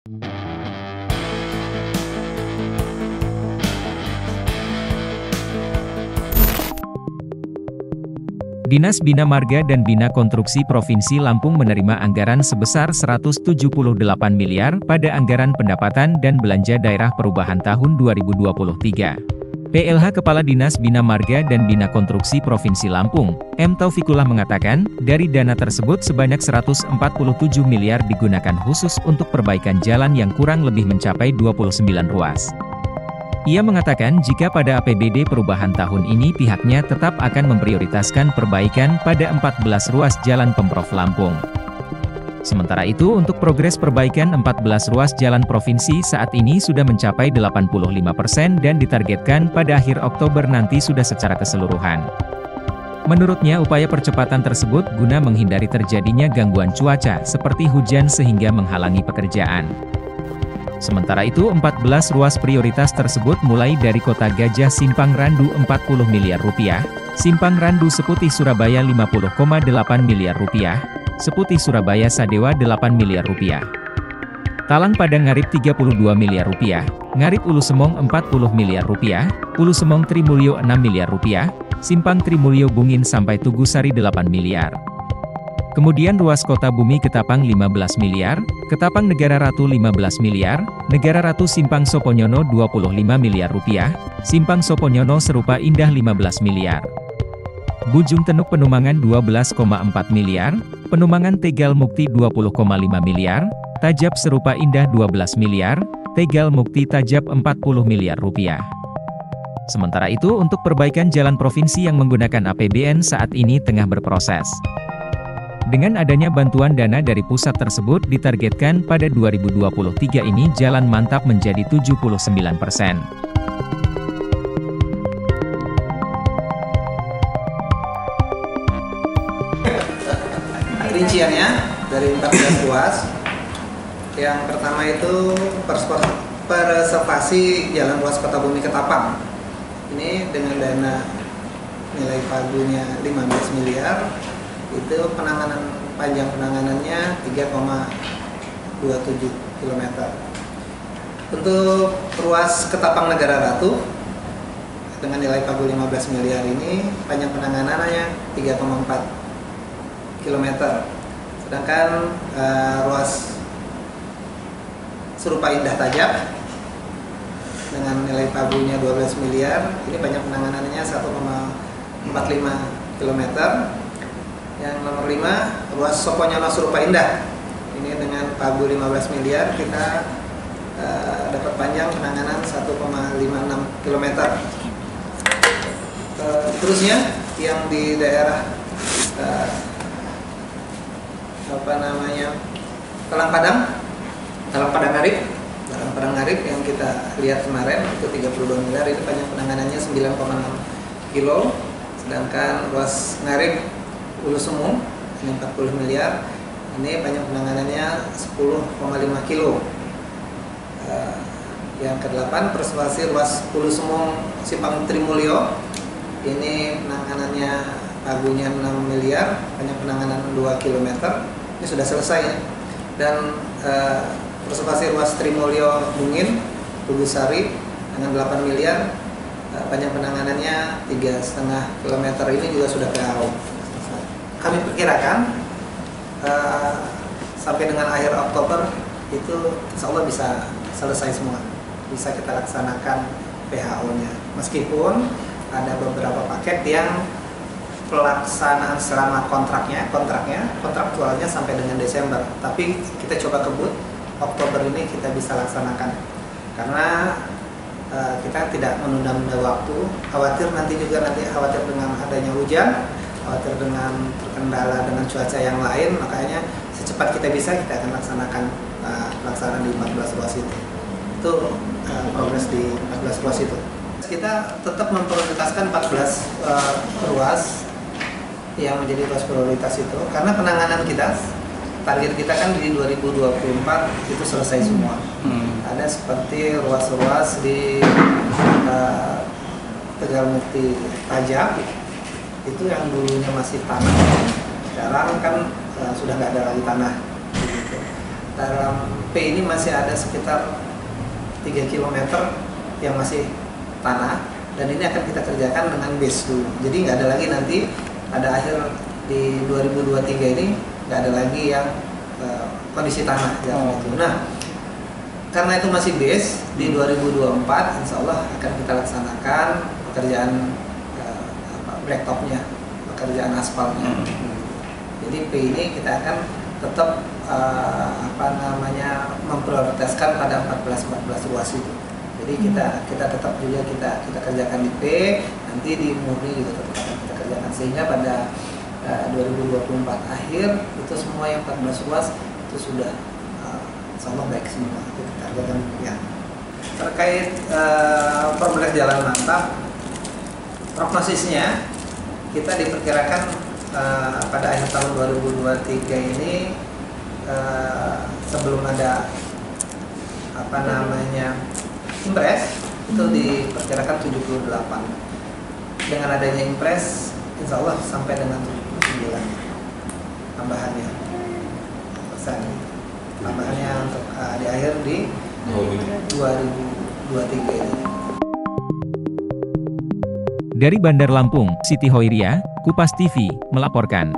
Dinas Bina Marga dan Bina Konstruksi Provinsi Lampung menerima anggaran sebesar 178 miliar pada Anggaran Pendapatan dan Belanja Daerah Perubahan tahun 2023. PLH Kepala Dinas Bina Marga dan Bina Konstruksi Provinsi Lampung, M. Taufikullah mengatakan, dari dana tersebut sebanyak 147 miliar digunakan khusus untuk perbaikan jalan yang kurang lebih mencapai 29 ruas. Ia mengatakan jika pada APBD perubahan tahun ini pihaknya tetap akan memprioritaskan perbaikan pada 14 ruas jalan Pemprov Lampung. Sementara itu untuk progres perbaikan 14 ruas jalan provinsi saat ini sudah mencapai 85% dan ditargetkan pada akhir Oktober nanti sudah secara keseluruhan. Menurutnya upaya percepatan tersebut guna menghindari terjadinya gangguan cuaca seperti hujan sehingga menghalangi pekerjaan. Sementara itu 14 ruas prioritas tersebut mulai dari Kota Gajah Simpang Randu 40 miliar rupiah, Simpang Randu Seputih Surabaya 50,8 miliar rupiah, Seputih Surabaya Sadewa 8 miliar rupiah. Talang Padang Ngarip 32 miliar rupiah, Ngarip Ulu Semong 40 miliar rupiah, Ulu Semong Trimulyo 6 miliar rupiah, Simpang Trimulyo Bungin sampai Tugu Sari 8 miliar. Kemudian ruas Kota Bumi Ketapang 15 miliar, Ketapang Negara Ratu 15 miliar, Negara Ratu Simpang Soponyono 25 miliar rupiah, Simpang Soponyono Serupa Indah 15 miliar. Bujung Tenuk Penumangan 12,4 miliar, Penumangan Tegal Mukti 20,5 miliar, Tajab Serupa Indah 12 miliar, Tegal Mukti Tajab 40 miliar rupiah. Sementara itu untuk perbaikan jalan provinsi yang menggunakan APBN saat ini tengah berproses. Dengan adanya bantuan dana dari pusat tersebut ditargetkan pada 2023 ini jalan mantap menjadi 79%. Rinciannya dari 14 ruas. Yang pertama itu preservasi jalan ruas Kota Bumi Ketapang. Ini dengan dana nilai pagunya 15 miliar. Itu panjang penanganannya 3,27 km. Untuk ruas Ketapang Negara Ratu dengan nilai pagu 15 miliar ini panjang penanganannya 3,4 km. Sedangkan ruas Serupa Indah Tajab dengan nilai pagunya 12 miliar ini panjang penanganannya 1,45 km. Yang nomor 5, ruas Soponyono Serupa Indah. Ini dengan pagu 15 miliar kita dapat panjang penanganan 1,56 km. Terusnya yang di daerah Talang Padang Ngarip yang kita lihat kemarin itu 32 miliar, ini panjang penanganannya 9,6 kilo. Sedangkan ruas Ngarip Ulu Semong ini 40 miliar, ini panjang penanganannya 10,5 kilo. Yang ke-8 preservasi ruas Ulu Semong Simpang Trimulyo, ini penanganannya pagunya 6 miliar, panjang penanganan 2 km, ini sudah selesai ya. Dan preservasi ruas Trimulyo Bungin Tugu Sari dengan 8 miliar, panjang penanganannya 3,5 km, ini juga sudah PAO. Kami perkirakan sampai dengan akhir Oktober itu insya Allah bisa selesai semua, bisa kita laksanakan PHO-nya. Meskipun ada beberapa paket yang pelaksanaan selama kontraktualnya sampai dengan Desember, tapi kita coba kebut Oktober ini kita bisa laksanakan karena kita tidak menunda-nunda waktu, khawatir dengan adanya hujan, khawatir dengan terkendala dengan cuaca yang lain, makanya secepat kita bisa kita akan laksanakan pelaksanaan di 14 ruas itu. Itu progres di 14 ruas itu. Kita tetap memprioritaskan 14 ruas yang menjadi ruas prioritas itu karena penanganan kita, target kita kan di 2024 itu selesai semua. Ada seperti ruas-ruas di Tegal Mukti Tajab itu yang dulunya masih tanah, sekarang kan sudah nggak ada lagi tanah gitu. dalam P ini masih ada sekitar 3 km yang masih tanah, dan ini akan kita kerjakan dengan base dulu. Jadi nggak ada lagi nanti pada akhir di 2023 ini nggak ada lagi yang kondisi tanah jalan itu. Nah, karena itu masih base, di 2024 insya Allah akan kita laksanakan pekerjaan blacktopnya, pekerjaan aspalnya. Jadi P ini kita akan tetap memprioritaskan pada 14 ruas itu. Jadi kita tetap juga kita kerjakan di P, nanti di murni juga tetap akan kita kerjakan, sehingga pada 2024 akhir itu semua yang 14 ruas itu sudah insya Allah baik semua, itu kita kerjakan ya. Terkait perbaikan jalan mantap, prognosisnya kita diperkirakan pada akhir tahun 2023 ini sebelum ada impres itu diperkirakan 78. Dengan adanya impres insya Allah sampai dengan 79 tambahannya persen. Tambahannya untuk di akhir di 2023 ini. Dari Bandar Lampung, Siti Hoiria, Kupas TV, melaporkan.